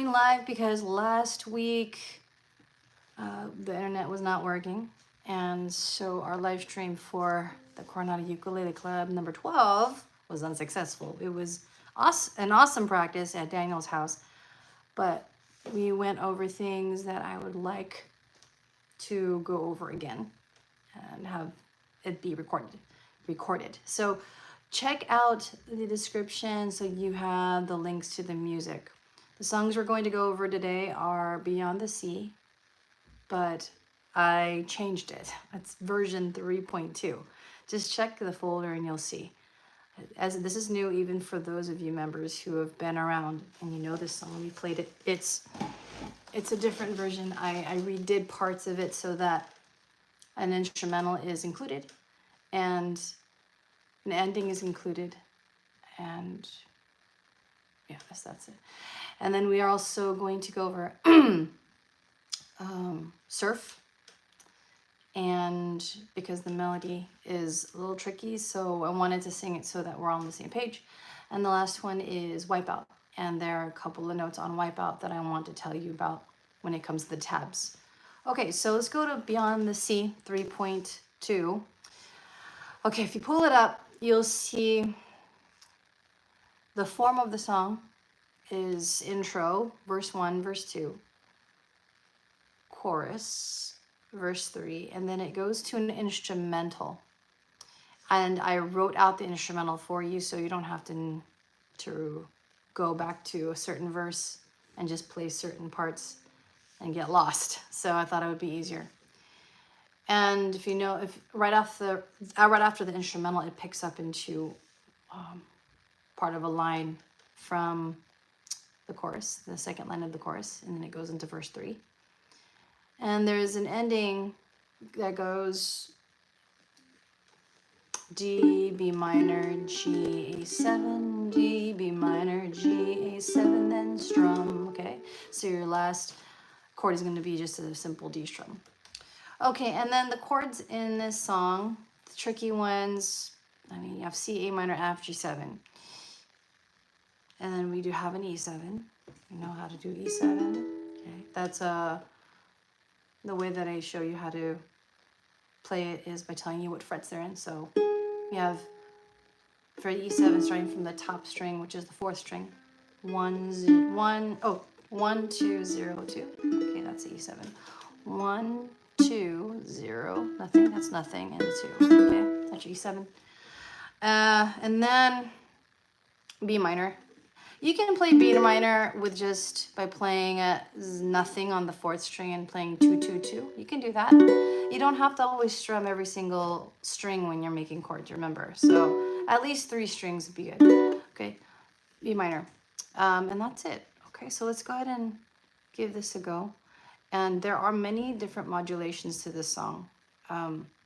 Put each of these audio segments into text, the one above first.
going live because last week the internet was not working. And so our live stream for the Coronado Ukulele Club number 12 was unsuccessful. It was an awesome practice at Daniel's house, but we went over things that I would like to go over again and have it be recorded. So check out the description so you have the links to the music. The songs we're going to go over today are Beyond the Sea, but I changed it. It's version 3.2. Just check the folder and you'll see. As this is new even for those of you members who have been around and you know this song, we played it. It's a different version. I redid parts of it so that an instrumental is included and an ending is included, and yeah, that's it. And then we are also going to go over surf, and because the melody is a little tricky, so I wanted to sing it so that we're all on the same page. And the last one is Wipeout, and there are a couple of notes on Wipeout that I want to tell you about when it comes to the tabs. Okay, so let's go to Beyond the Sea 3.2. Okay, if you pull it up, you'll see the form of the song is intro, verse 1, verse 2, chorus, verse 3, and then it goes to an instrumental. And I wrote out the instrumental for you so you don't have to go back to a certain verse and just play certain parts and get lost. So I thought it would be easier. And if you know, if right after the instrumental, it picks up into part of a line from the chorus, the second line of the chorus, and then it goes into verse 3. And there's an ending that goes D, B minor, G, A7, D, B minor, G, A7, then strum, okay? So your last chord is going to be just a simple D strum. Okay, and then the chords in this song, the tricky ones, I mean, you have C, A minor, F, G7. And then we do have an E7. You know how to do E7. Okay, that's the way that I show you how to play it is by telling you what frets they're in. So we have for E7 starting from the top string, which is the 4th string, 1, 2, 0, 2. Okay, that's E7. 1, 2, 0, nothing, that's nothing, and 2. Okay, that's E7. And then B minor. You can play B minor with just by playing nothing on the 4th string and playing 2, 2, 2. You can do that. You don't have to always strum every single string when you're making chords, remember. So at least 3 strings would be good. Okay, B minor. And that's it. Okay, so let's go ahead and give this a go. And there are many different modulations to this song.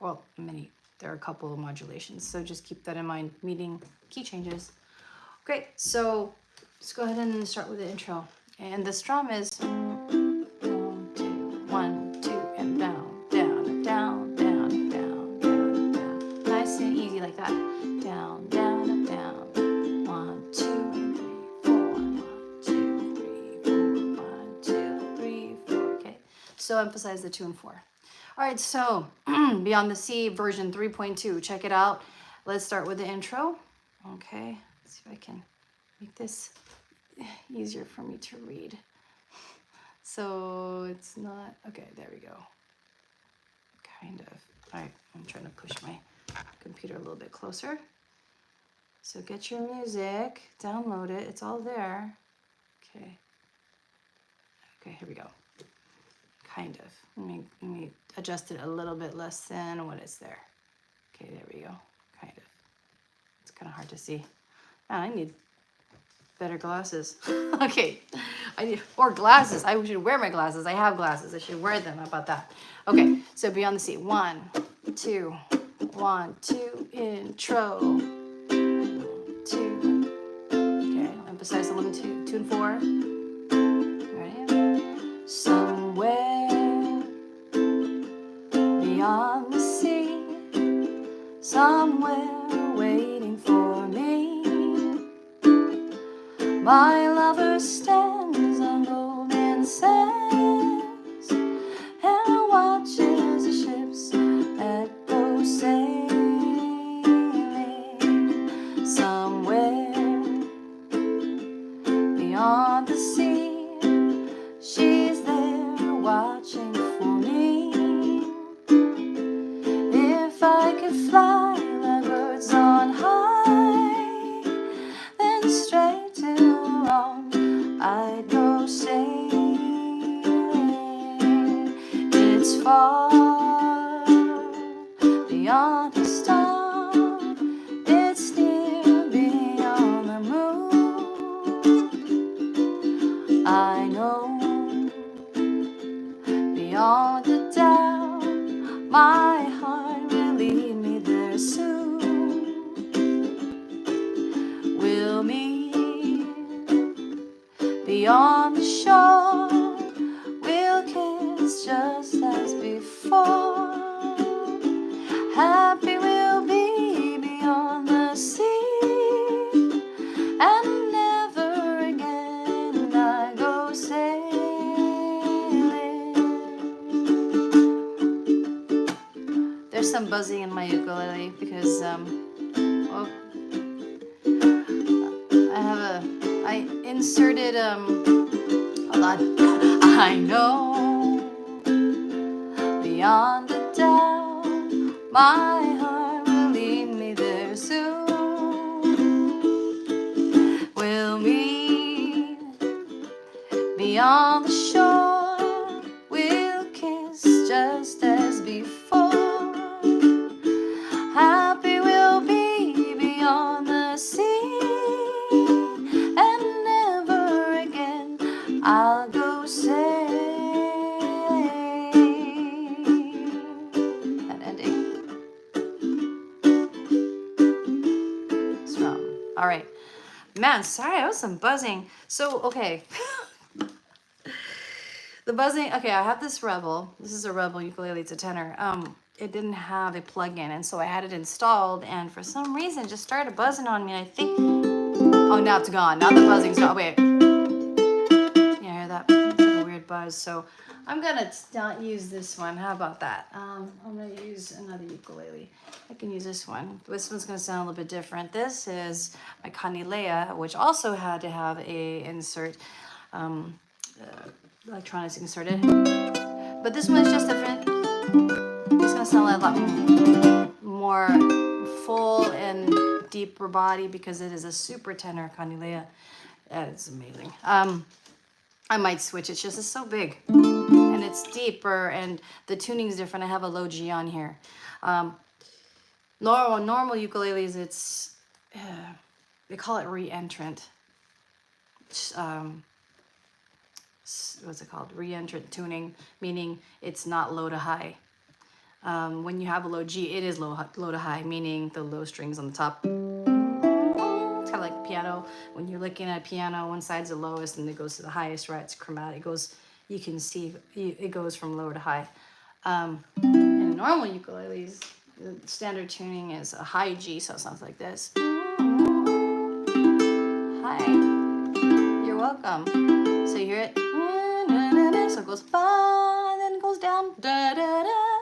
Well, many. There are a couple of modulations, so just keep that in mind, meaning key changes. Okay, so let's go ahead and start with the intro. And the strum is 1, 2, 1, 2, and down, down, down, down, down, down, down. Nice and easy like that. Down, down, down. 1, 2, 3, 4. 1, 2, 3, 4. 1, 2, 3, 4. Okay. So emphasize the 2 and 4. All right, so Beyond the Sea version 3.2. Check it out. Let's start with the intro. Okay, let's see if I can make this easier for me to read. So it's not, okay, there we go. Kind of. All right, I'm trying to push my computer a little bit closer. So get your music, download it, it's all there. Okay. Okay, here we go. Kind of. Let me adjust it a little bit less than what is there. Okay, there we go. Kind of. It's kind of hard to see. Man, I need better glasses. Okay, or glasses. I should wear my glasses. I have glasses. I should wear them. How about that? Okay, so Beyond the Sea. 1, 2, 1, 2, intro. 2. Okay, emphasize the 1, 2, 2 and 4. Ready? Somewhere beyond the sea, somewhere waiting for me. My lover stands alone. go sailing. It's far beyond the star. It's near beyond the moon. I know beyond the doubt, my heart will lead me there soon. We'll meet beyond the shore. We'll kiss just as before. Happy we'll be beyond the sea. And never again I go sailing. There's some buzzing in my ukulele because well, I inserted a lot. I know beyond the doubt, my heart will lead me there soon. We'll meet beyond the shore. We'll kiss just as before. Happy we'll be beyond the sea. And never again I'll go sailing. That ending. Strong. All right. Man, sorry, I was some buzzing. So, okay. The buzzing, okay, I have this Rebel. This is a Rebel ukulele, it's a tenor. It didn't have a plug-in, and so I had it installed, and for some reason it just started buzzing on me, and I think, oh, now it's gone. Now the buzzing's gone. Wait. You hear that? It's like a weird buzz. So I'm gonna not use this one. How about that? I'm gonna use another ukulele. I can use this one. This one's gonna sound a little bit different. This is my Ukulele, which also had to have a insert, electronics inserted. But this one is just different. It's gonna sound a lot more full and deeper body because it is a super tenor Ukulele. It's amazing. I might switch. It's just, it's so big and it's deeper and the tuning's different. I have a low G on here. Normal ukuleles, it's they call it re-entrant. What's it called? Re-entrant tuning, meaning it's not low to high. When you have a low G, it is low to high, meaning the low strings on the top. It's kind of like piano. When you're looking at a piano, one side's the lowest and it goes to the highest, right? It's chromatic. It goes, you can see it goes from low to high. In normal ukuleles, the standard tuning is a high G, so it sounds like this. Hi, you're welcome. So you hear it, so it goes fa, then it goes down, da da da.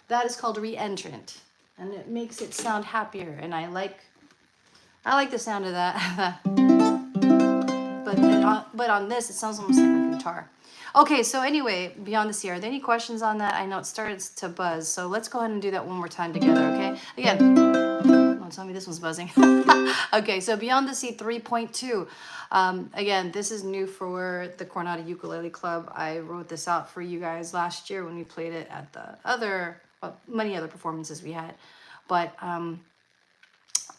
That is called re-entrant, and it makes it sound happier. And I like the sound of that. but on this, it sounds almost like a guitar. Okay, so anyway, Beyond the Sea. Are there any questions on that? I know it started to buzz, so let's go ahead and do that one more time together. Okay, again. Don't tell me this one's buzzing. Okay, so Beyond the Sea 3.2. Again, this is new for the Coronado Ukulele Club. I wrote this out for you guys last year when we played it at the many other performances we had. But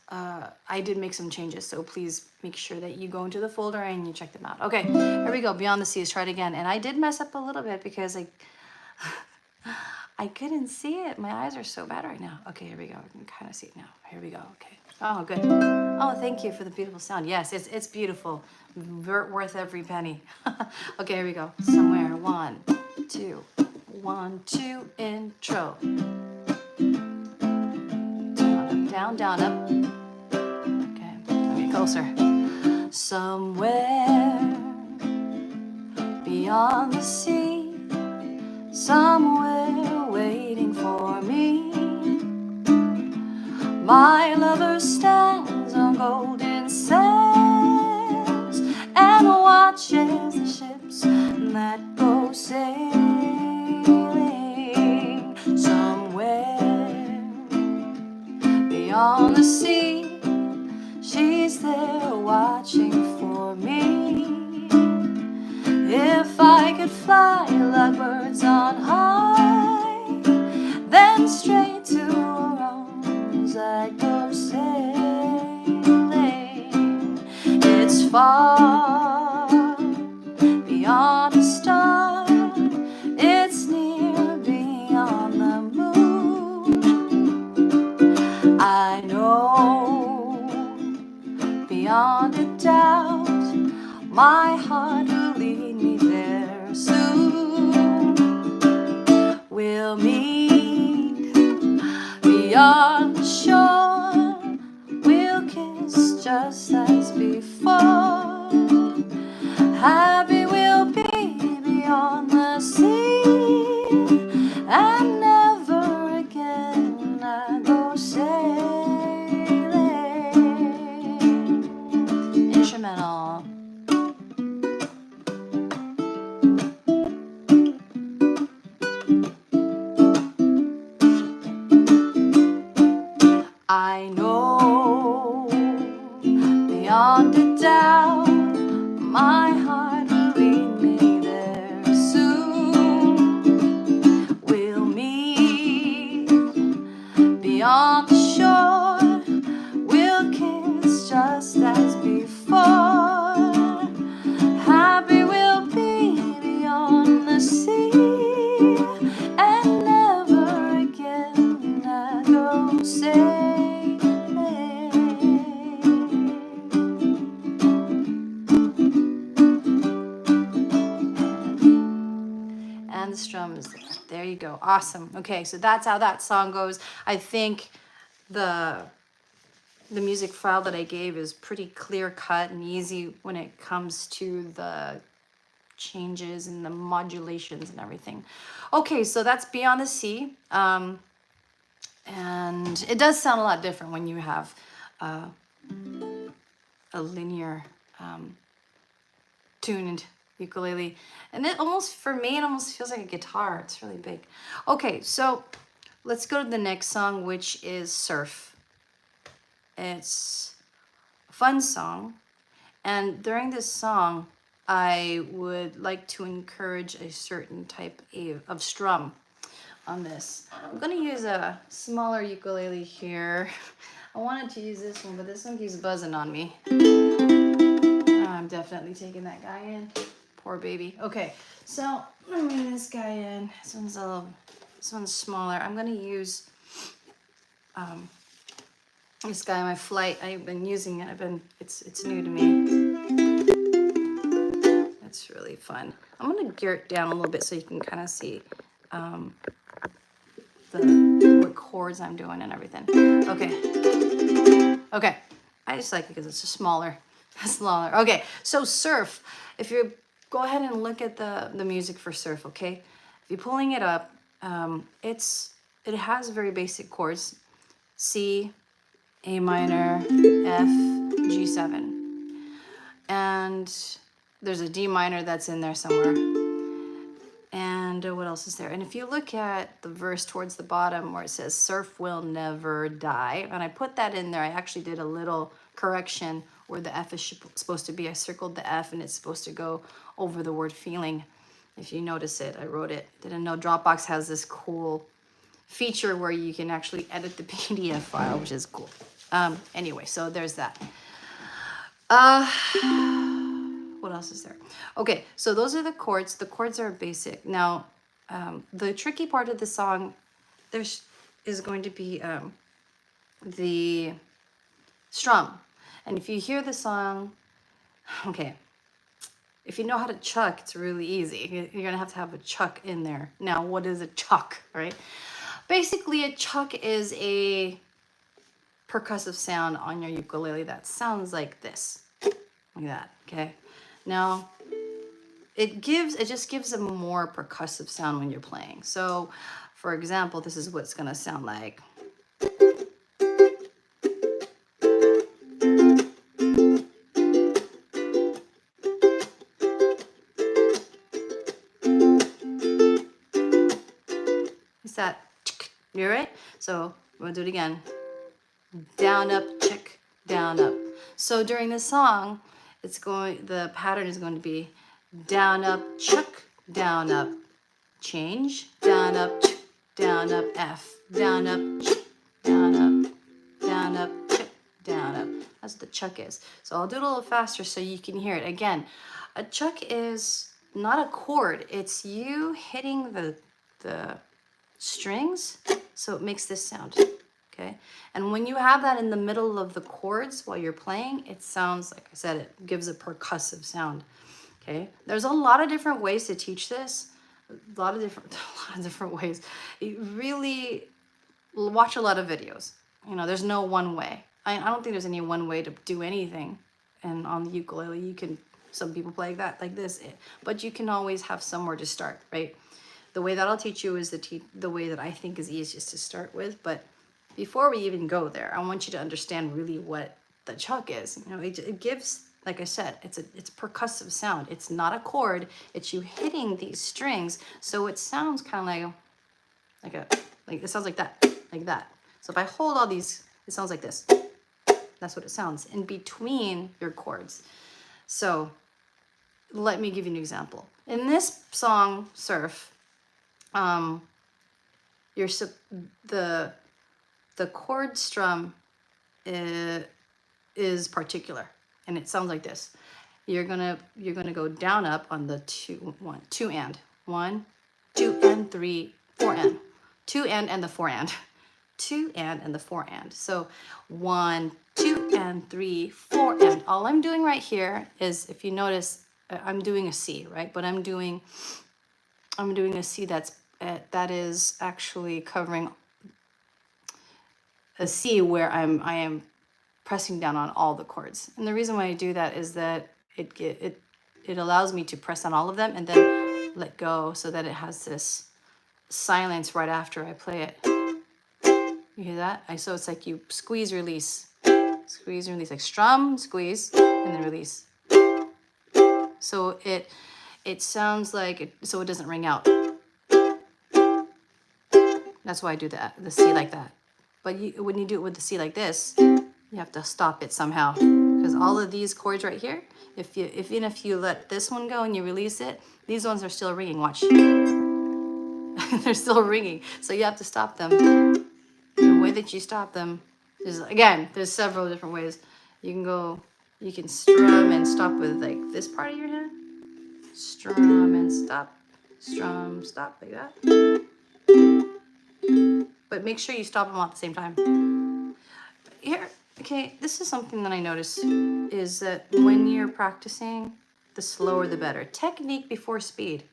I did make some changes, so please make sure that you go into the folder and you check them out. Okay, here we go. Beyond the Sea. Let's try it again. And I did mess up a little bit because I couldn't see it. My eyes are so bad right now. Okay, here we go. I can kind of see it now. Here we go. Okay. Oh, good. Oh, thank you for the beautiful sound. Yes, it's beautiful. Worth every penny. Okay, here we go. Somewhere. 1, 2, 1, 2, intro. Down, down, up. Okay, let me get closer. Somewhere beyond the sea, somewhere waiting for me, my lover stands on golden sands and watches the ships that go sailing. Somewhere beyond the sea, she's there watching for me, could fly like birds on high, then straight to her arms I'd go sailing. It's far beyond a star, it's near beyond the moon. I know beyond a doubt my heart will lead me there soon. We'll meet beyond the shore, we'll kiss just as before. Happy we'll be beyond the sea, and never again I go sailing. Instrumental. I know beyond a doubt my heart will lead me there soon. We'll meet beyond the shore, we'll kiss just as before. Happy we'll be beyond the sea, and never again I go sailing. And the strum is there. There you go. Awesome. Okay, so that's how that song goes. I think the music file that I gave is pretty clear cut and easy when it comes to the changes and the modulations and everything. Okay, so that's Beyond the Sea. And it does sound a lot different when you have a linear tuned ukulele. And it almost, for me, it almost feels like a guitar. It's really big. Okay, so let's go to the next song, which is Surf. It's a fun song. And during this song, I would like to encourage a certain type of strum on this. I'm going to use a smaller ukulele here. I wanted to use this one, but this one keeps buzzing on me. I'm definitely taking that guy in. Poor baby. Okay, so I'm bringing this guy in. This one's smaller. I'm going to use this guy on my flight. I've been using it. It's new to me. It's really fun. I'm going to gear it down a little bit so you can kind of see what chords I'm doing and everything. Okay. I just like it because it's just smaller. Okay, so Surf. If you go ahead and look at the music for Surf, okay? If you're pulling it up, it has very basic chords: C, A minor, F, G7, and there's a D minor that's in there somewhere. And what else is there? And if you look at the verse towards the bottom where it says surf will never die, and I put that in there, I actually did a little correction where the F is supposed to be. I circled the F and it's supposed to go over the word feeling. If you notice it, I wrote it. Didn't know Dropbox has this cool feature where you can actually edit the PDF file, which is cool. Anyway, so there's that. What else is there? Okay, so those are the chords. The chords are basic. Now, the tricky part of the song, is going to be the strum. And if you hear the song, okay, if you know how to chuck, it's really easy. You're gonna have to have a chuck in there. Now, what is a chuck, right? Basically, a chuck is a percussive sound on your ukulele that sounds like this, like that, okay? Now, it just gives a more percussive sound when you're playing. So, for example, this is what it's gonna sound like. Is that, you right? So, we'll do it again. Down, up, check, down, up. So during this song, the pattern is going to be down, up, chuck, down, up, change, down, up, F, down, up, down, up, down, up, down, up. That's what the chuck is. So I'll do it a little faster so you can hear it. Again, a chuck is not a chord. It's you hitting the strings, so it makes this sound. Okay, and when you have that in the middle of the chords while you're playing, it sounds, like I said, it gives a percussive sound. Okay, there's a lot of different ways to teach this. A lot of different ways. You really watch a lot of videos. You know, there's no one way. I don't think there's any one way to do anything. And on the ukulele, you can, some people play that like this, but you can always have somewhere to start, right? The way that I'll teach you is the way that I think is easiest to start with. But before we even go there, I want you to understand really what the chuck is. You know, it gives, like I said, it's percussive sound. It's not a chord. It's you hitting these strings, so it sounds kind of like it sounds like that. So if I hold all these, it sounds like this. That's what it sounds in between your chords. So let me give you an example. In this song, Surf, the chord strum is particular, and it sounds like this. You're gonna go down, up on the 2 and 1, 2 and 3, 4 and 2 and the 4 and 2 and the 4 and. So 1, 2 and 3, 4 and. All I'm doing right here is, if you notice, I'm doing a C, right? But I'm doing a C that is actually covering a C where I am pressing down on all the chords. And the reason why I do that is that it allows me to press on all of them and then let go, so that it has this silence right after I play it. You hear that? So it's like you squeeze, release, like strum, squeeze, and then release. So it sounds like so it doesn't ring out. That's why I do the C like that. But when you do it with the C like this, you have to stop it somehow, because all of these chords right here, even if you let this one go and you release it, these ones are still ringing. Watch. They're still ringing, so you have to stop them. The way that you stop them is, again, there's several different ways. You can strum and stop with like this part of your hand. Strum and stop. Strum, stop, like that. But make sure you stop them all at the same time. Here, okay, this is something that I notice, is that when you're practicing, the slower the better. Technique before speed.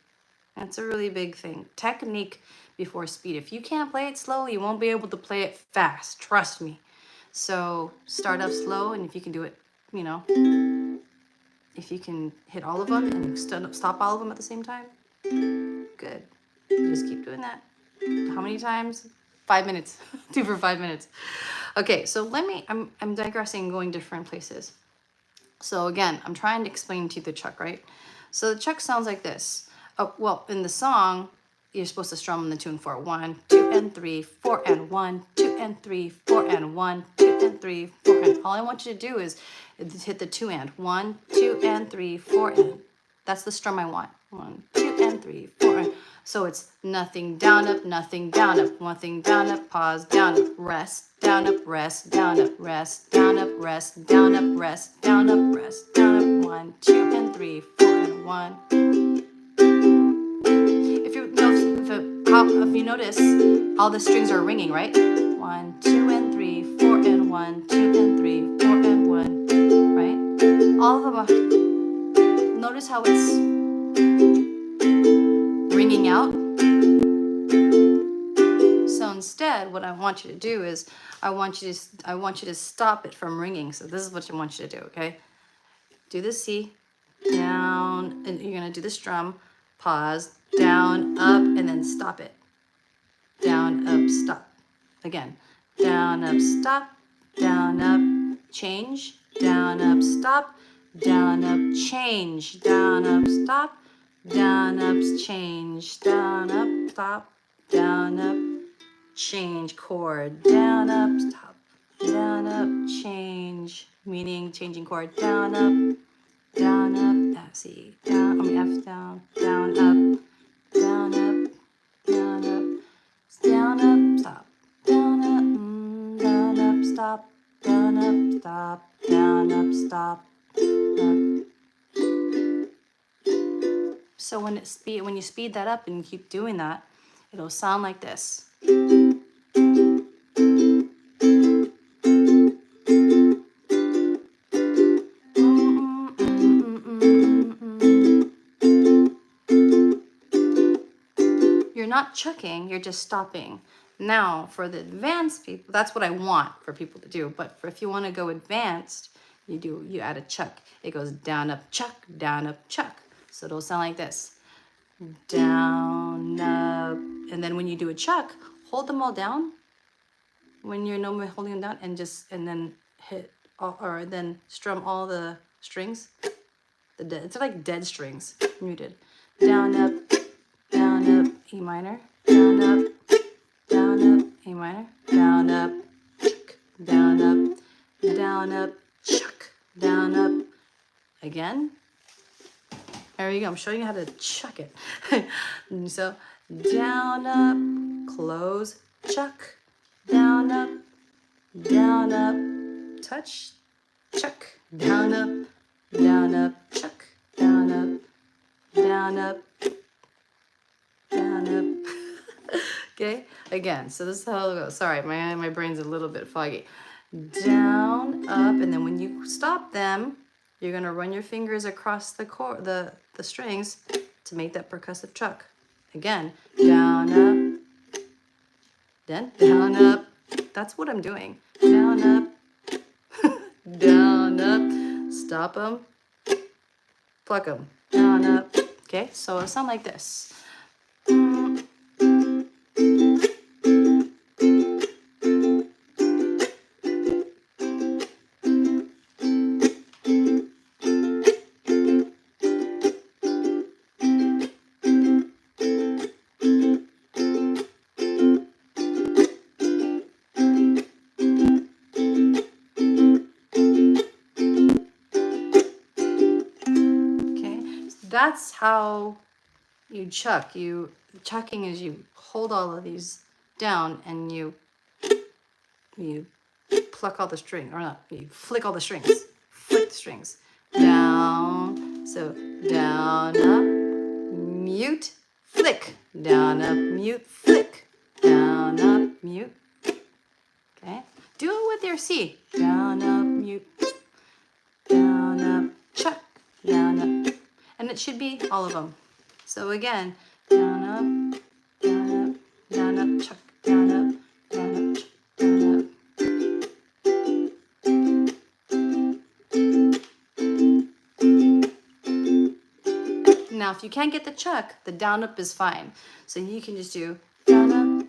That's a really big thing. Technique before speed. If you can't play it slow, you won't be able to play it fast. Trust me. So start off slow, and if you can do it, you know, if you can hit all of them and stop all of them at the same time, good. Just keep doing that. How many times? 5 minutes. Do for 5 minutes. Okay, so I'm digressing, going different places. So again, I'm trying to explain to you the chuck, right? So the chuck sounds like this. Oh, well, in the song, you're supposed to strum on the 2 and 4. 1, 2 and 3, 4 and 1, 2 and 3, 4 and 1, 2 and 3, 4 and. All I want you to do is hit the 2 and. 1, 2 and 3, 4 and. That's the strum I want. 1, 2 and 3, 4 and. So it's nothing down, up, nothing down, up, one thing down, up, pause, down, up, rest, down, up, rest, down, up, rest, down, up, rest, down, up, rest, down, up, rest, down, up, 1, 2 and 3, 4 and 1. If you notice, all the strings are ringing, right? 1, 2 and 3, 4 and 1, 2 and 3, 4 and 1, right? All of them are. Notice how it's ringing out. So instead, what I want you to do is I want you to stop it from ringing. So this is what I want you to do, okay? Do the C, down, and you're gonna do the strum, pause, down, up, and then stop it. Down, up, stop. Again, down, up, stop, down, up, change, down, up, stop, down, up, change, down, up, stop, down, up, change, down, up, stop, down, up, change, chord, down, up, stop, down, up, change, meaning changing chord, down, up, F, C, down, F, down, up, stop, down, up, stop, up. So when you speed that up and you keep doing that, it'll sound like this. You're not chucking, you're just stopping. Now, for the advanced people, that's what I want for people to do. But if you want to go advanced, you add a chuck. It goes down, up, chuck, down, up, chuck. So it'll sound like this. Down, up. And then when you do a chuck, hold them all down. When you're normally holding them down, and then hit, or then strum all the strings. It's like dead strings, muted. Down, up, E minor, down, up, E minor, down, up, chuck, down, up, chuck, down, up. Again. There you go. I'm showing you how to chuck it. So, down, up, close, chuck, down, up, touch, chuck, down, up, chuck, down, up, down, up. Okay, again, so this is how it goes. Sorry, my brain's a little bit foggy. Down, up, and then when you stop them, you're gonna run your fingers across the strings to make that percussive chuck. Again, down, up, then down, up. That's what I'm doing. Down, up, down, up. Stop them, pluck them, down, up. Okay, so it'll sound like this. That's how you chuck. Chucking is you hold all of these down and you pluck all the string, or not, you flick all the strings. Flick the strings. Down, so down, up, mute, flick. Down, up, mute, flick. Down, up, mute. Okay? Do it with your C. Down, up, mute. Down, up, chuck. Down, up. And it should be all of them. So again, down, up, chuck, down, up, chuck, down, up. Now, if you can't get the chuck, the down, up is fine. So you can just do down, up,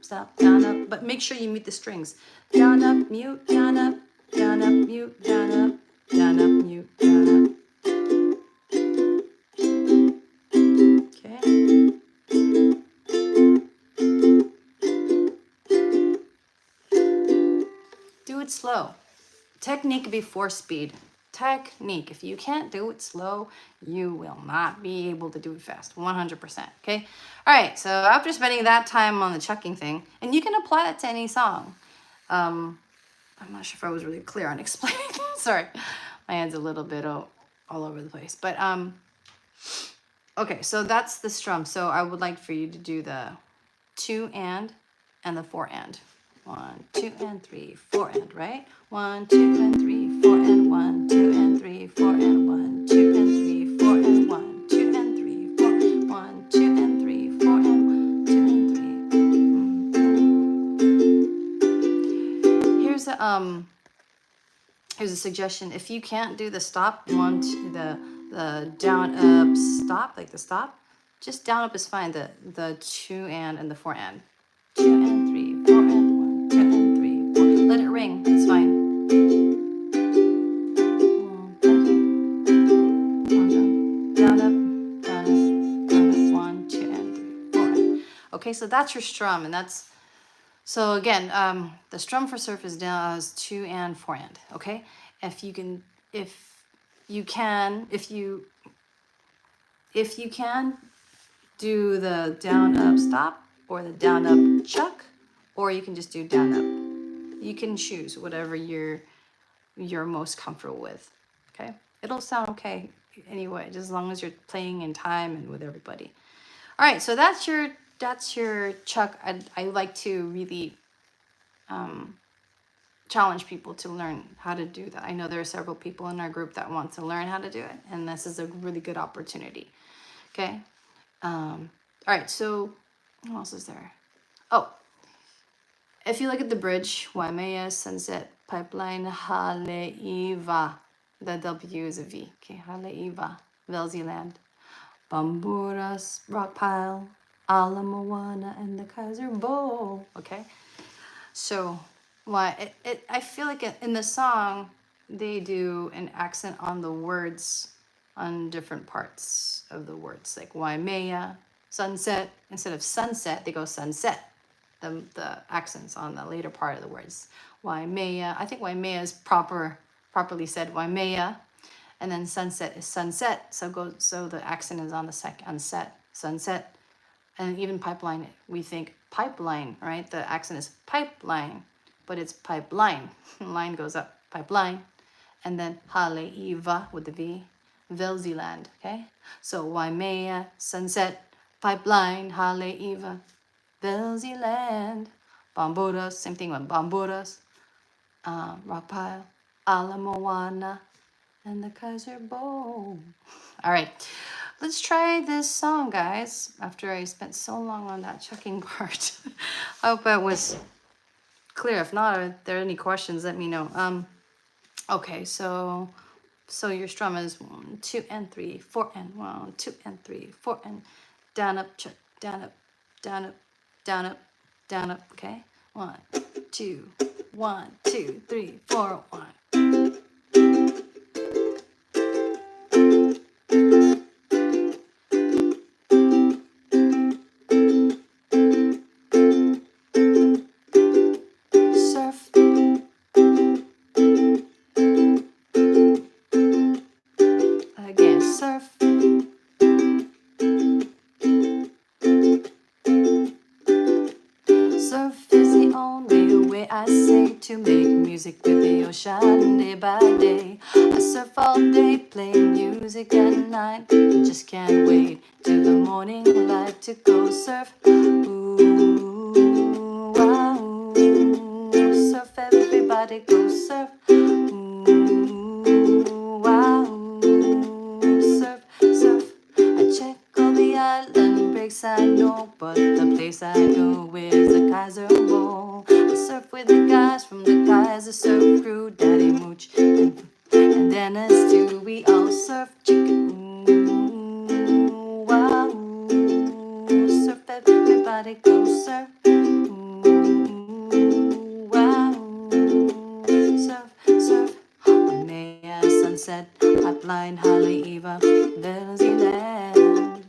stop, down, up. But make sure you mute the strings. Down, up, mute, down, up, mute, down, up, mute, down, up. Slow. Technique before speed. Technique. If you can't do it slow, you will not be able to do it fast. 100%. Okay? All right. So after spending that time on the chucking thing, and you can apply that to any song. I'm not sure if I was really clear on explaining. Sorry. My head's a little bit all over the place. But, okay. So that's the strum. So I would like for you to do the 2 and the 4 and. 1, 2, and 3, 4, and, right? 1, 2, and 3, 4, and 1, 2, and 3, 4, and 1, 2, and 3, 4, and 1, 2, and 3, 4, 1, 2, and 3, 4, and 1, 2, and 3. Here's a suggestion. If you can't do the stop, the down, up, stop, like the stop, just down, up is fine. The 2 and the 4 and. 2 and 3, 4 and 1, 2 and 3, 4. Let it ring. It's fine. Down, up, down, up, 1, 2 and 3, 4. Okay, so that's your strum, and that's so again. The strum for surf is down as 2 and 4 and. Okay, if you can do the down, up, stop, or the down, up, chuck, or you can just do down, up. You can choose whatever your you're most comfortable with. Okay, it'll sound okay anyway, just as long as you're playing in time and with everybody. All right, so that's your chuck. I like to really challenge people to learn how to do that. I know there are several people in our group that want to learn how to do it, and this is a really good opportunity. Okay. All right, so what else is there? Oh, if you look at the bridge, Waimea Sunset Pipeline Haleiwa. The W is a V. Okay, Haleiwa, Velziland. Bamburas, Rockpile, Ala Moana, and the Kaiser Bowl. Okay, so I feel like in the song they do an accent on the words on different parts of the words, like Waimea, sunset. Instead of sunset, they go sunset. The accents on the later part of the words. Waimea. I think Waimea is properly said Waimea, and then sunset is sunset. So the accent is on the set sunset, and even pipeline. We think pipeline, right? The accent is pipeline, but it's pipeline. Line goes up, pipeline, and then Haleiwa with the V, Velziland. Okay, so Waimea, sunset, pipeline, Haleiwa, Velziland, Bombodas. Same thing with Bombodas, Rockpile, Ala Moana, and the Kaiser Bowl. All right, let's try this song, guys. After I spent so long on that chucking part, I hope that was clear. If not, if there are any questions, let me know. Okay, so your strum is 1, 2, and 3, 4, and 1, 2, and 3, 4, and down up, chuck, down up, down up, down up, down up. Okay, 1, 2, 1, 2, 3, 4, 1. Day by day, I surf all day, play music at night. Just can't wait till the morning light to go surf. Ooh, wow, surf, everybody go surf. Ooh, wow, surf, surf. I check all the island breaks I know, but the place I go is the Kaiser Bowl. I surf with the guys from the Kaiser Surf Crew, Daddy Mooch and Dennis too. We all surf chicken. Ooh, wow, surf, everybody go surf. Ooh, wow, surf, surf. Waimea, sunset, pipeline, Haleiwa, Velziland.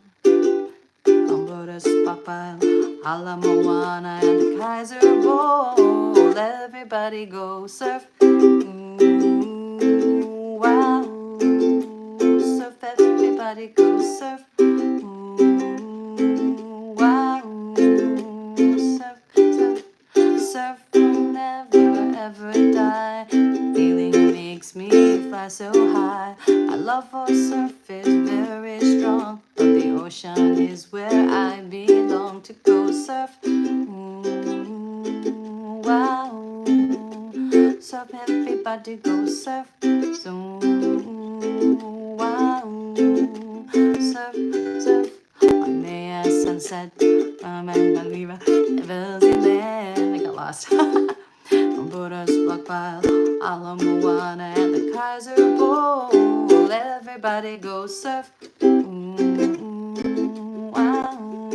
Bombodas, Rockpile, Ala Moana, and the Kaiser Bowl. Everybody go surf. Ooh, wow, surf, everybody go surf. Ooh, wow, surf, surf, surf will never ever die. Feeling makes me fly so high. My love for surf is very strong, but the ocean is where I belong to go surf. Ooh, wow, surf, everybody go surf. So, wow, surf, surf. Waimea, sunset, Haleiwa, Velziland. I got lost. Bombodas, Rockpile, Ala Moana, and the Kaiser Bowl. Everybody go surf. Ooh, wow,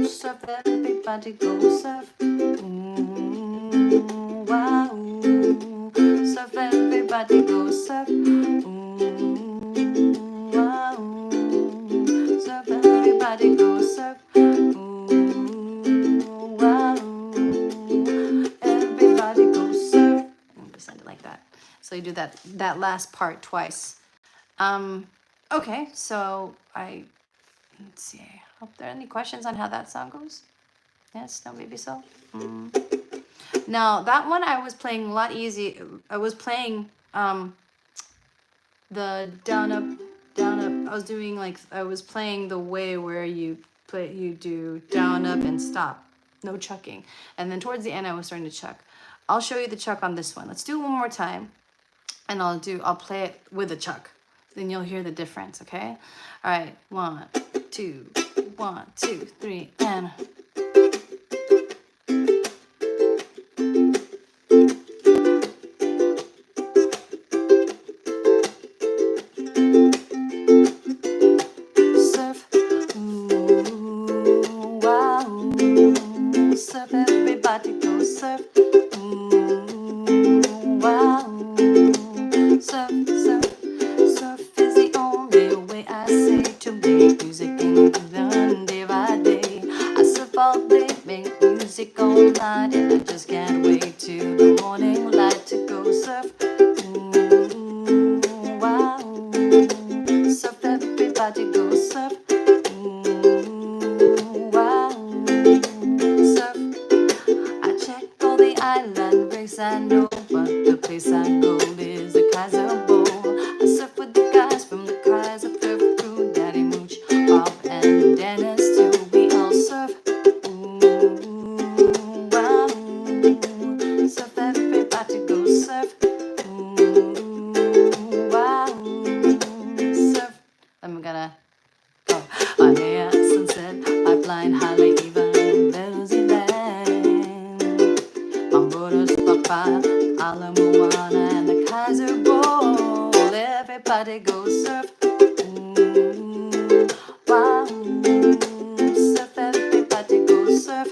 surf, everybody go surf. Ooh, wow, surf, everybody go surf. Ooh, wow, surf, everybody go surf. Ooh, wow, everybody go surf. I'm gonna send it like that. So you do that last part twice. Okay, so let's see. Hope there are any questions on how that song goes. Yes, no, maybe so. Now that one I was playing a lot easy. I was playing the down up, down up. I was doing like, I was playing the way where you do down up and stop, no chucking, and then towards the end I was starting to chuck. I'll show you the chuck on this one. Let's do it one more time, and I'll play it with a chuck. Then you'll hear the difference. Okay. All right. 1, 2, 1, 2, 3, and. Everybody go surf. Wow. Surf, surf. Surf is the only way I say to make music in England day by day. I surf all day, make music all night, and I just can't wait till the morning light to go surf. Wow. Surf, everybody go surf. Island breaks, I know, but the place I go is the Kaiser Bowl. I surf with the guys from the Kaiser Surf crew, Daddy Mooch, Bob, and Dennis too. We all surf. Wow. Surf, everybody go surf. Wow. Surf. I'm gonna go. My hair, sunset, pipeline, highly even, bells in there. Alamoana and the Kaiser Bowl. Everybody go surf. Wow. Surf, everybody go surf.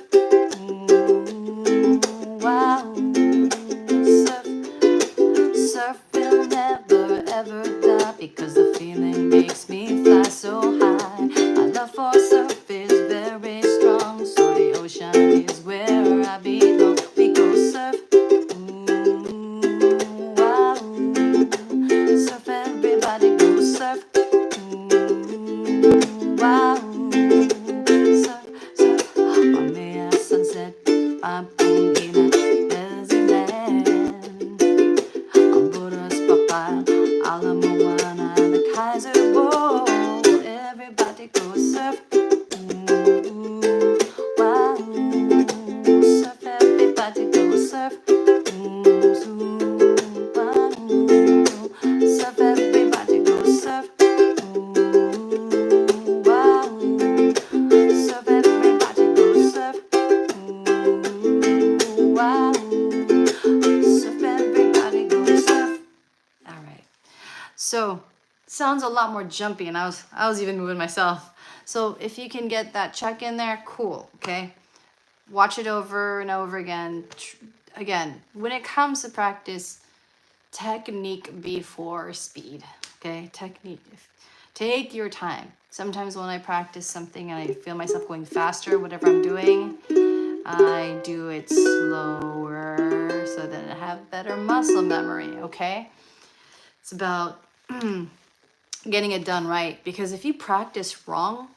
Wow. Surf. Surf will never ever die, because the feeling makes me fly so high. My love for surf is very strong, so the ocean is where I belong. We go surf. Everybody go surf. Wow. Surf, surf. On the sunset, Pampina, Brazilian. On Buddha's Papaya, Alamoana, and the Kaiser Bowl. Everybody go surf. Wow. Surf, everybody go surf. Surf, everybody go surf. Wow. Surf, everybody go surf. Wow. Surf, everybody go surf. All right. So sounds a lot more jumpy, and I was even moving myself. So if you can get that check in there, cool. Okay. Watch it over and over again. Again, when it comes to practice, technique before speed. Okay, technique. Take your time. Sometimes when I practice something and I feel myself going faster, whatever I'm doing, I do it slower so that I have better muscle memory. Okay, it's about getting it done right, because if you practice wrong,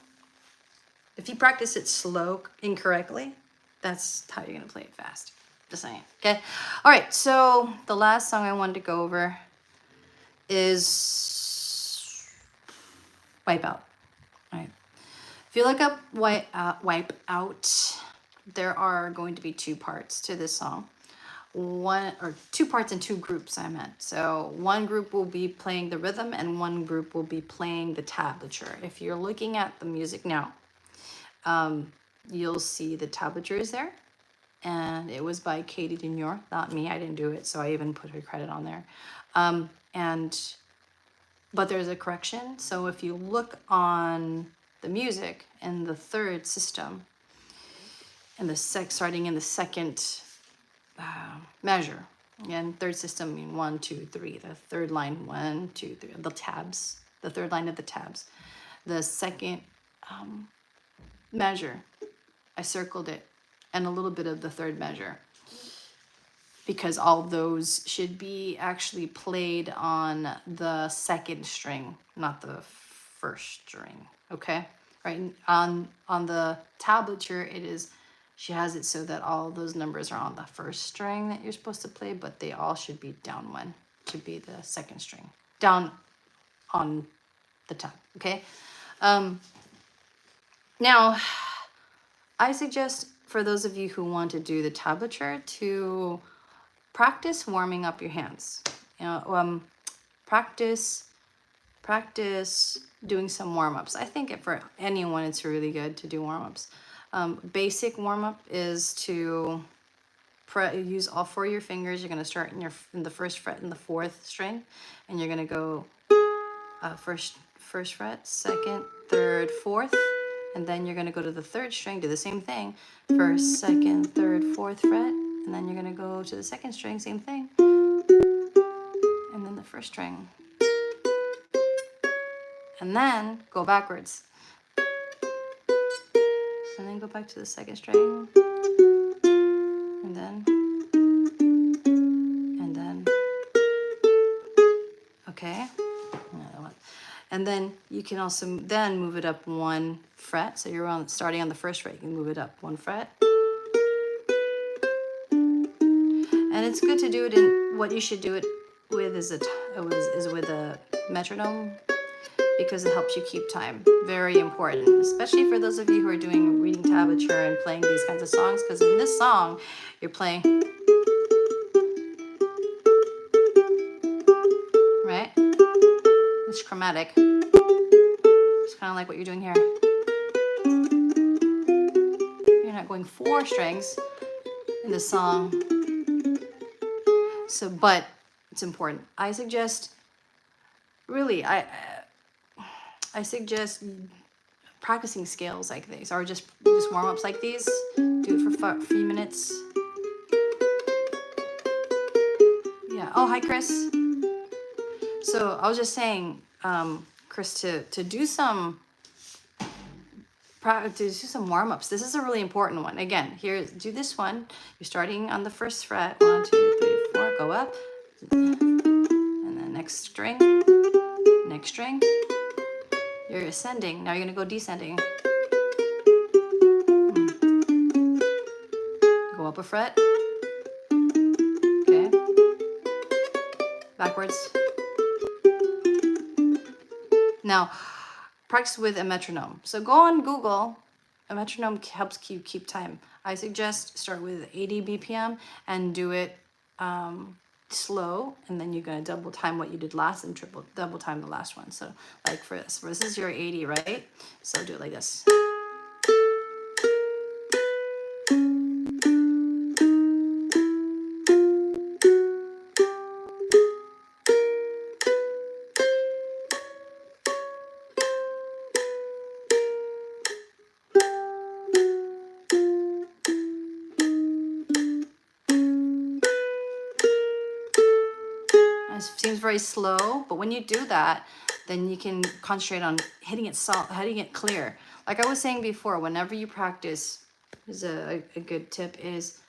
if you practice it slow incorrectly, that's how you're gonna play it fast. Just saying. Okay. All right. So the last song I wanted to go over is Wipeout. All right. If you look up Wipeout, there are going to be 2 parts to this song. 2 parts and 2 groups, I meant. So one group will be playing the rhythm and one group will be playing the tablature. If you're looking at the music now, you'll see the tablature is there. And it was by Katie Denure, not me. I didn't do it, so I even put her credit on there. But there's a correction. So if you look on the music in the third system, and starting in the second measure, and third system mean 1, 2, 3. The third line 1, 2, 3. The tabs, the third line of the tabs. The second measure, I circled it, and a little bit of the third measure, because all those should be actually played on the second string, not the first string. Okay, right? On the tablature, it is she has it so that all those numbers are on the first string that you're supposed to play, but they all should be down one, should be the second string, down on the top, okay? Now, I suggest for those of you who want to do the tablature to practice warming up your hands. You know, practice doing some warm-ups. I think for anyone it's really good to do warm-ups. Basic warm-up is to use all four of your fingers. You're going to start in the first fret in the fourth string, and you're going to go first fret, second, third, fourth, and then you're going to go to the third string, do the same thing, first, second, third, fourth fret, and then you're going to go to the second string, same thing, and then the first string, and then go backwards, and then go back to the second string, and then, okay, another one. And then you can also then move it up one fret. So you're starting on the first fret, you can move it up one fret. And it's good to do it in, what you should do it with is with a metronome, because it helps you keep time. Very important, especially for those of you who are doing reading tablature and playing these kinds of songs, because in this song, you're playing, right? It's chromatic. It's kind of like what you're doing here. You're not going four strings in the song. So, but it's important. I suggest, really, I suggest practicing scales like these, or just warm-ups like these. Do it for a few minutes. Yeah. Oh, hi, Chris. So I was just saying, Chris, to do some warm-ups. This is a really important one. Again, here, do this one. You're starting on the first fret. 1, 2, 3, 4. Go up, and then next string. You're ascending. Now you're gonna go descending. Go up a fret. Okay. Backwards. Now, practice with a metronome. So go on Google. A metronome helps you keep time. I suggest start with 80 BPM and do it slow, and then you're going to double time what you did last and double time the last one. So like for this is your 80, right? So do it like this. Seems very slow, but when you do that, then you can concentrate on hitting it clear. Like I was saying before, whenever you practice, is a good tip is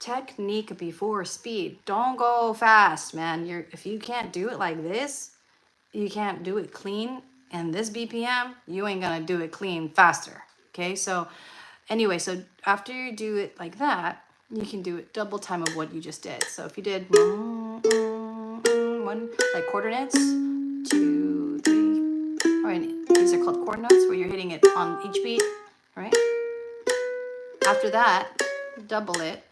technique before speed. Don't go fast, man. If you can't do it like this, you can't do it clean, and this BPM, you ain't gonna do it clean faster. Okay, so anyway, so after you do it like that, you can do it double time of what you just did. So if you did one, like quarter notes, 2, 3, all right, these are called quarter notes, where you're hitting it on each beat, right? After that, double it.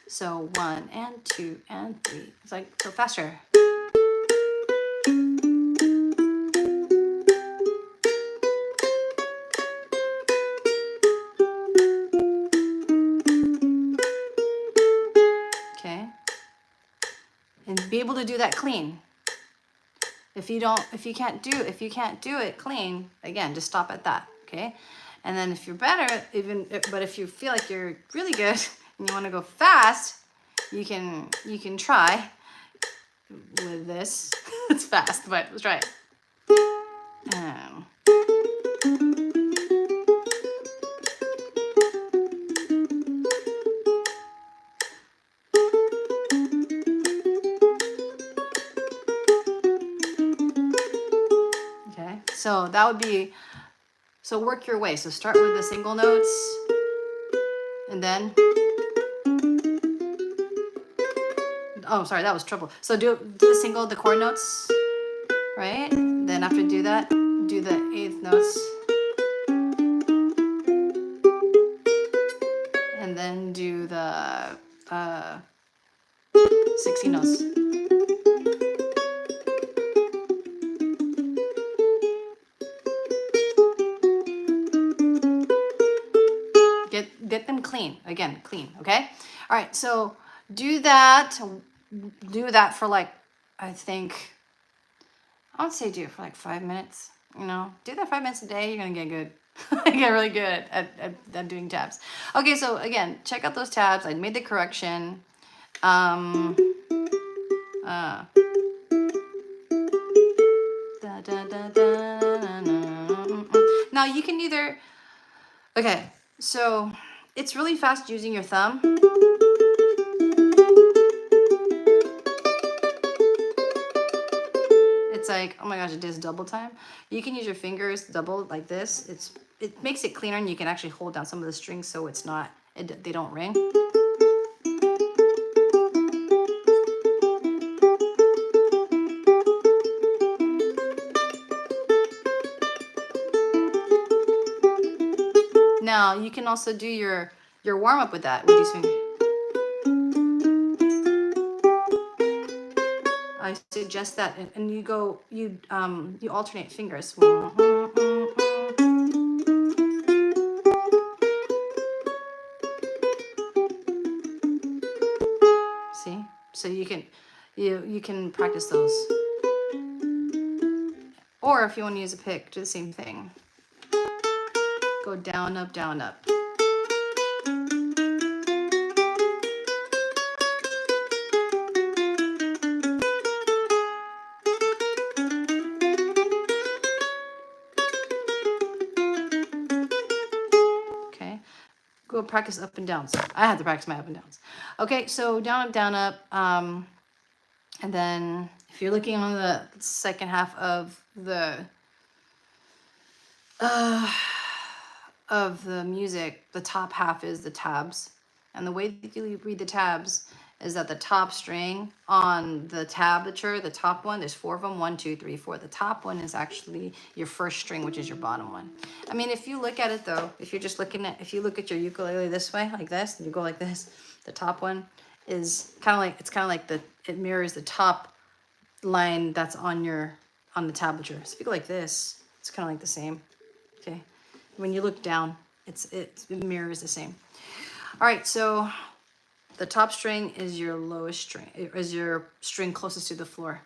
So 1 and 2 and 3. It's like go faster. Okay. And be able to do that clean. If you can't do it clean, again, just stop at that, okay? And then if you're better, but if you feel like you're really good and you want to go fast, you can try with this. It's fast, but let's try it. Okay, so that would be, so work your way. So start with the single notes. And then, oh, sorry, that was treble. So do the single, the chord notes, right? Then after you do that, do the 8th notes. And then do the 16 notes. Get them clean. Again, clean, okay? All right, so do that for like, I think, I would say do it for like 5 minutes. You know, do that 5 minutes a day, you're gonna get good. Get really good at doing tabs. Okay, so again, check out those tabs. I made the correction. Da, da, da, da, now you can either, okay, so it's really fast using your thumb. It's like, oh my gosh, it does double time. You can use your fingers double like this. It makes it cleaner, and you can actually hold down some of the strings so it's not, they don't ring. Now you can also do your warm up with that with these fingers. I suggest that, and you go, you alternate fingers. See, so you can practice those, or if you want to use a pick, do the same thing. Go down, up, down, up. Go practice up and downs. I had to practice my up and downs. Okay, so down, up, down, up. And then if you're looking on the second half of the music, the top half is the tabs. And the way that you read the tabs is that the top string on the tablature, the top one, there's 4 of them, 1, 2, 3, 4. The top one is actually your first string, which is your bottom one. I mean, if you look at it though, if you're just looking at, if you look at your ukulele this way, like this, and you go like this, the top one is kind of like, it's kind of like it mirrors the top line that's on the tablature. So if you go like this, it's kind of like the same, okay? When you look down, it mirrors the same. All right, so the top string is your lowest string, is your string closest to the floor.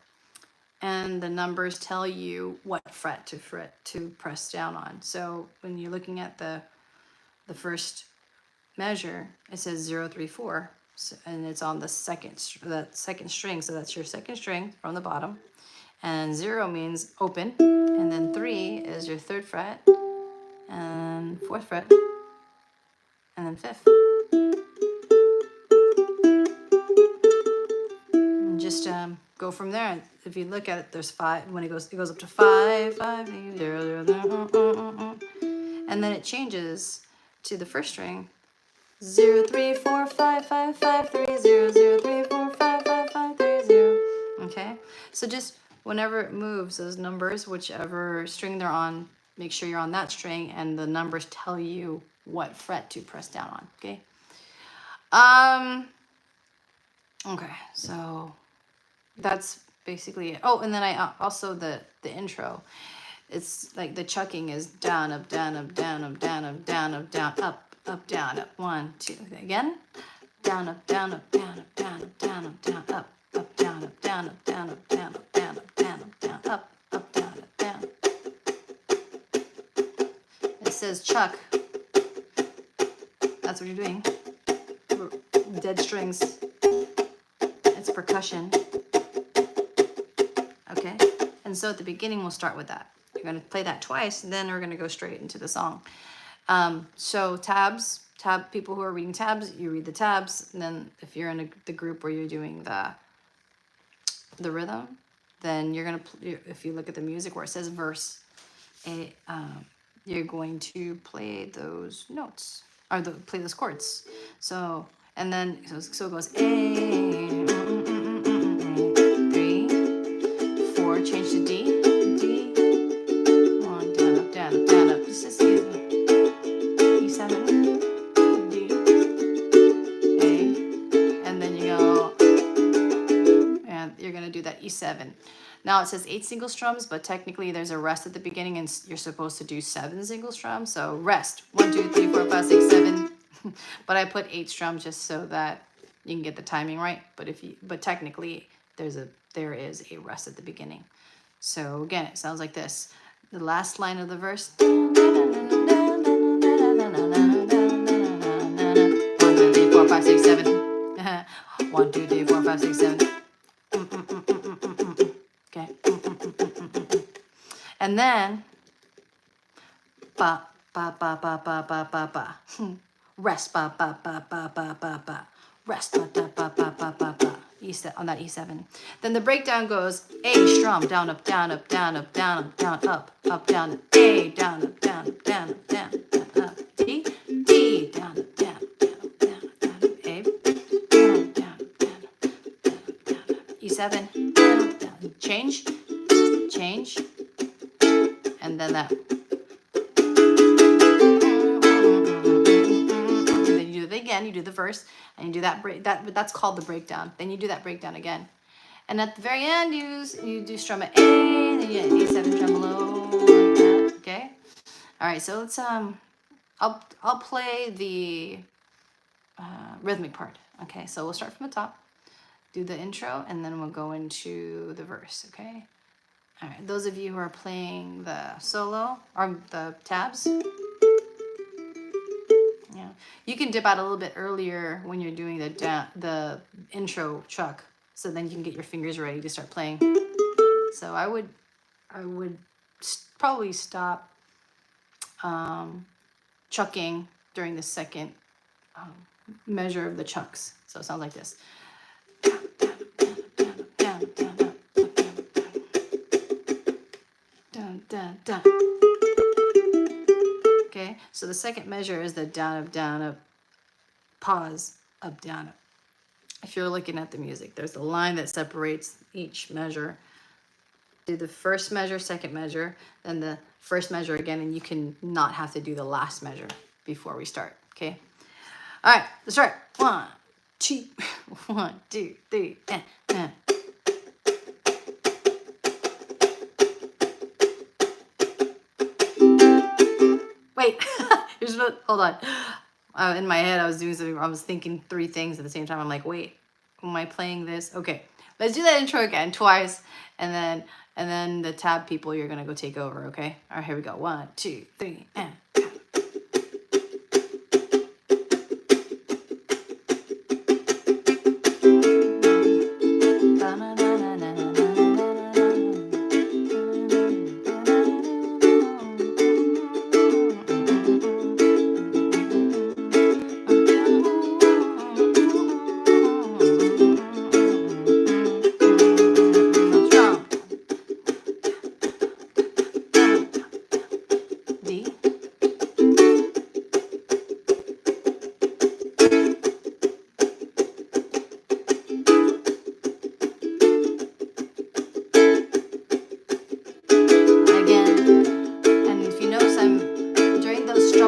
And the numbers tell you what fret to press down on. So when you're looking at the first measure, it says 0, 3, 4. So, and it's on the second string. So that's your second string from the bottom. And 0 means open. And then 3 is your 3rd fret. And 4th fret. And then 5th. Just go from there. If you look at it, there's 5. When it goes up to 5, 5, 0, 0, and then it changes to the first string, 0, 3, 4, 5, 5, 5, 3, 0, 0, 3, 4, 5, 5, 5, 3, 0. Okay, so just whenever it moves, those numbers, whichever string they're on, make sure you're on that string, and the numbers tell you what fret to press down on. Okay. Okay, so that's basically it. Oh, and then I also the intro. It's like the chucking is down, up, down, up, down, up, down, up, down, up, down, up, down, up. 1, 2. Again. Down, up, down, up, down, up, down, up, down, up, down, up, down, up, down, up, down, up, down, up, down, up, down, up, down, up, down, up, down. It says chuck. That's what you're doing. Dead strings. It's percussion. Okay, and so at the beginning we'll start with that. You're going to play that twice, and then we're going to go straight into the song. So people who are reading tabs, you read the tabs, and then if you're in the group where you're doing the rhythm, then you're going to, if you look at the music where it says verse, you're going to play those notes. or play those chords. So, and then, so it goes A, 3, 4, change to D, D, 1, down, up, down, up, down, up. This is easy. E7, D, A, and then you go, and you're gonna do that E7. Now it says 8 single strums, but technically there's a rest at the beginning and you're supposed to do 7 single strums. So rest, 1, 2, 3, 4, 5, 6, 7. But I put 8 strums just so that you can get the timing right. But technically there is a rest at the beginning. So again, it sounds like this. The last line of the verse. 1, 2, 3, 4, 5, 6, 7. 1, 2, 3, 4, 5, 6, 7. Okay. And then ba ba ba ba ba ba ba ba. Rest ba ba ba ba ba ba ba. Rest ba ba ba ba ba ba ba. On that E7. Then the breakdown goes A strum, down up down up down up down up down up up down up A, down up down up down up down down up D, D, down up down up down up down up down up A, down down down down E7, down down, change, change, and then that. Again, you do the verse and you do that that's called the breakdown. Then you do that breakdown again, and at the very end you do strum at A, then you A7 tremolo like that. Okay, all right. So let's I'll play the rhythmic part. Okay, so we'll start from the top, do the intro, and then we'll go into the verse. Okay, all right. Those of you who are playing the solo or the tabs. Yeah, you can dip out a little bit earlier when you're doing the intro chuck, so then you can get your fingers ready to start playing. So I would probably stop chucking during the second measure of the chucks. So it sounds like this. Okay, so the second measure is the down, up, pause, up, down, up. If you're looking at the music, there's a line that separates each measure. Do the first measure, second measure, then the first measure again, and you can not have to do the last measure before we start, okay? All right, let's start. 1, 2, 1, 2, 3, and. Wait, hold on. In my head, I was doing something. I was thinking 3 things at the same time. I'm like, wait, am I playing this? Okay, let's do that intro again twice, and then the tab people, you're gonna go take over. Okay. All right, here we go. 1, 2, 3, and.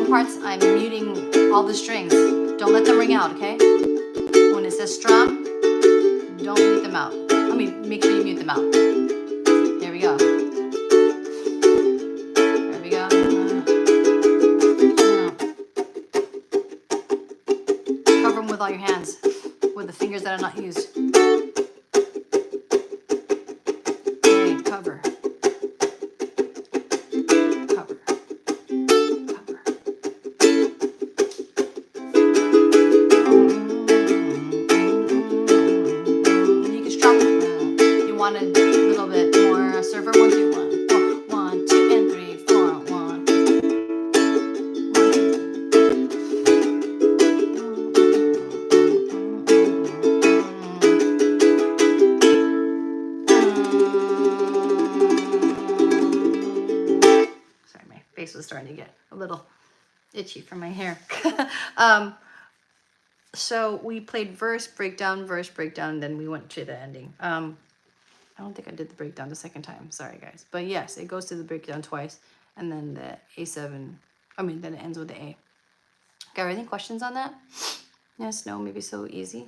Parts, I'm muting all the strings. Don't let them ring out, okay? When it says strum, don't mute them out. I mean, make sure you mute them out. Here we go. There we go. Cover them with all your hands, with the fingers that are not used. Okay, cover. A little bit more surfer. 1, 2, 1, 1, 2, and 3, 4, 1. Itchy for my hair. So we played verse, breakdown, then we went to the ending. I don't think I did the breakdown the second time. Sorry, guys. But yes, it goes to the breakdown twice. And then the A7, then it ends with the A. Got any questions on that? Yes, no, maybe so easy.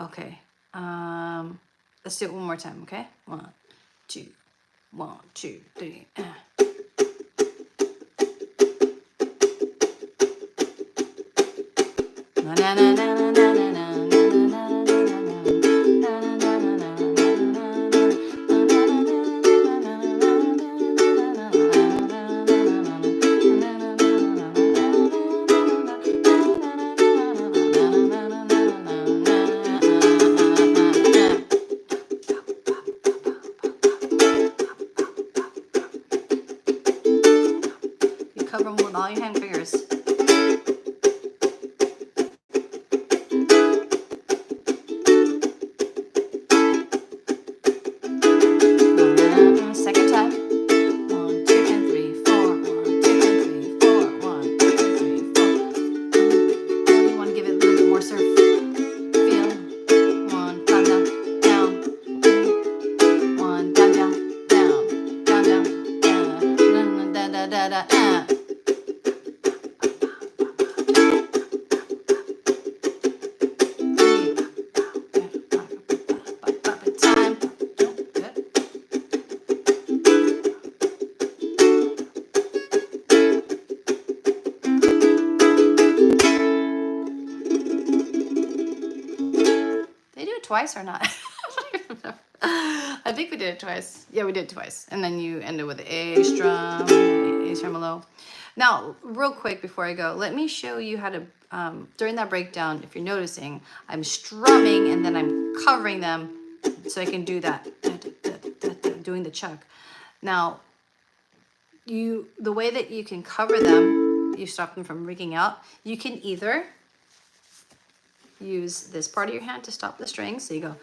Okay. Let's do it one more time, okay? 1, 2, 1, 2, 3. Na na na na na na na na. You cover them with all your hand fingers. Second time. 1, 2, and 3, 4. 1, 2, and 3, 4. 1, 2, and 3, 4. You want to give it a little bit more surf feel. 1, down, down, down. 1, down, down, down, down, down, da da da da da. Twice or not? I think we did it twice. Yeah, we did it twice. And then you ended with the A strum, A tremolo. Now, real quick before I go, let me show you how to, during that breakdown, if you're noticing, I'm strumming and then I'm covering them so I can do that, doing the chuck. Now, the way that you can cover them, you stop them from ringing out, you can either use this part of your hand to stop the string. So you go.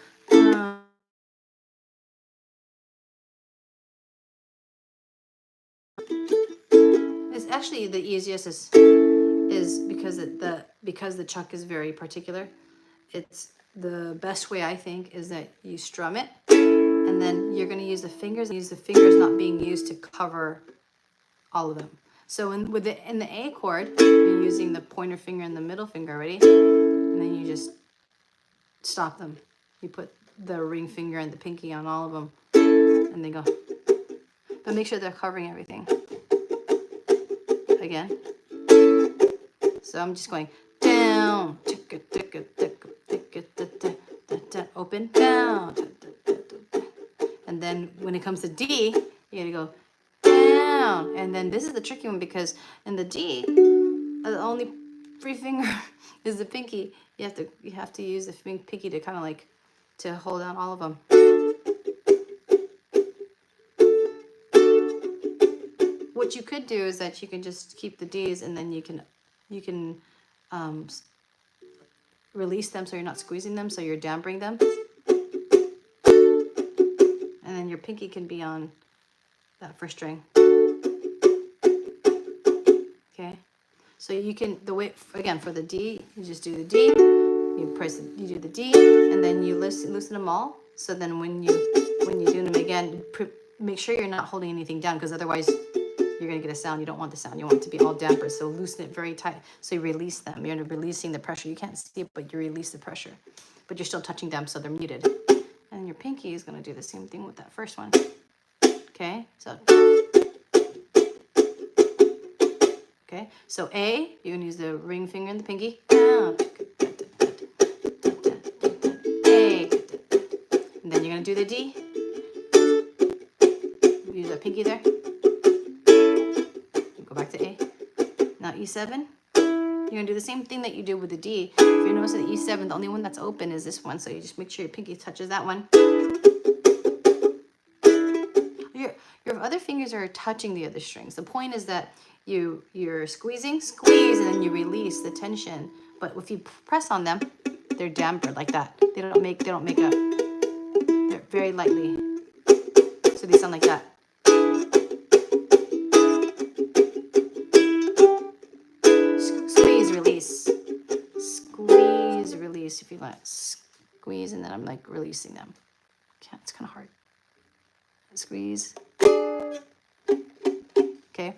It's actually the easiest is because the chuck is very particular. It's the best way, I think, is that you strum it and then you're going to use the fingers. Use the fingers not being used to cover all of them. So in the A chord, you're using the pointer finger and the middle finger already. And then you just stop them. You put the ring finger and the pinky on all of them, and they go. But make sure they're covering everything. Again. So I'm just going down, open, down, and then when it comes to D, you gotta go down. And then this is the tricky one because in the D, the only free finger is the pinky. You have to use the pinky to kind of like to hold down all of them. What you could do is that you can just keep the D's and then you can release them so you're not squeezing them, so you're dampering them. And then your pinky can be on that first string. Okay. So you can, the way, again, for the D, you just do the D, you do the D, and then you loosen them all. So then when you do them again, make sure you're not holding anything down, because otherwise you're going to get a sound. You don't want the sound. You want it to be all damper. So loosen it very tight. So you release them. You're releasing the pressure. You can't see it, but you release the pressure. But you're still touching them, so they're muted. And your pinky is going to do the same thing with that first one. Okay, so... Okay, so A, you're going to use the ring finger and the pinky. A. And then you're going to do the D. Use that pinky there. Go back to A. Now E7. You're going to do the same thing that you do with the D. If you notice that E7, the only one that's open is this one. So you just make sure your pinky touches that one. Your other fingers are touching the other strings. The point is that you're squeeze, and then you release the tension. But if you press on them, they're dampered like that. They don't make they're very lightly. So they sound like that. release. Squeeze, release. If you want, squeeze, and then I'm like releasing them. It's kind of hard. Squeeze. Okay.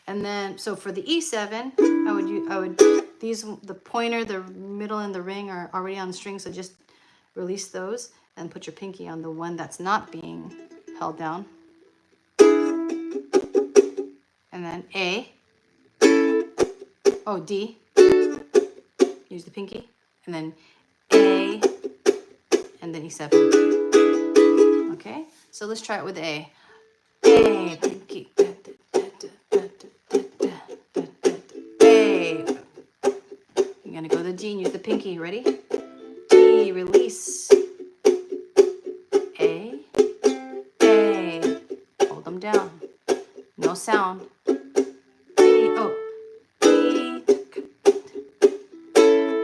And then, so for the E7, the pointer, the middle, and the ring are already on the string, so just release those and put your pinky on the one that's not being held down. And then A. Oh, D. Use the pinky. And then A. And then E7. Okay, so let's try it with A. A, pinky. A. You're gonna go to the D and use the pinky. Ready? D, release. A. A. Hold them down. No sound. D, oh. D.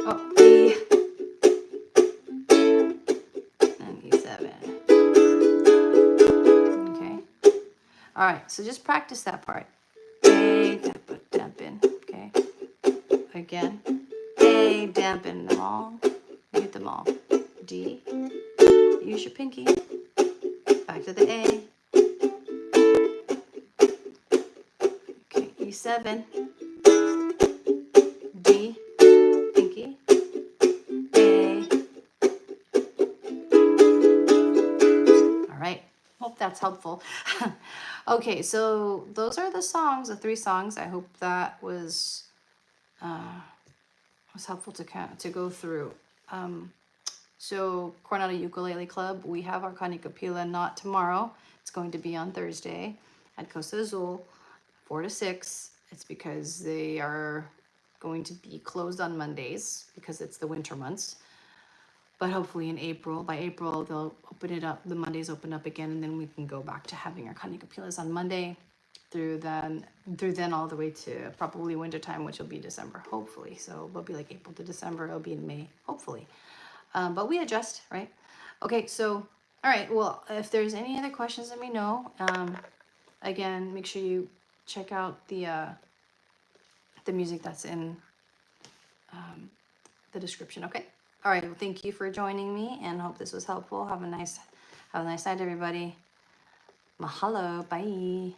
Oh, D. And E7. Okay. All right, so just practice that part. A, dampen, okay? Again. A, dampen them all. Mute them all. D. Use your pinky. Back to the A. Okay, E7. D. Pinky. A. All right. Hope that's helpful. Okay, so those are the songs, the 3 songs. I hope that was helpful to go through. So Coronado Ukulele Club, we have our Kanikapila not tomorrow. It's going to be on Thursday at Costa Azul, 4 to 6. It's because they are going to be closed on Mondays because it's the winter months. But hopefully in April, by April, they'll open it up. The Mondays open up again, and then we can go back to having our Kanikapilas on Monday through then all the way to probably winter time, which will be December, hopefully. So it'll be like April to December. It'll be in May, hopefully. But we adjust, right? Okay, so, all right. Well, if there's any other questions, let me know. Again, make sure you check out the music that's in the description, okay? All right, well, thank you for joining me, and hope this was helpful. Have a nice night, everybody. Mahalo, bye.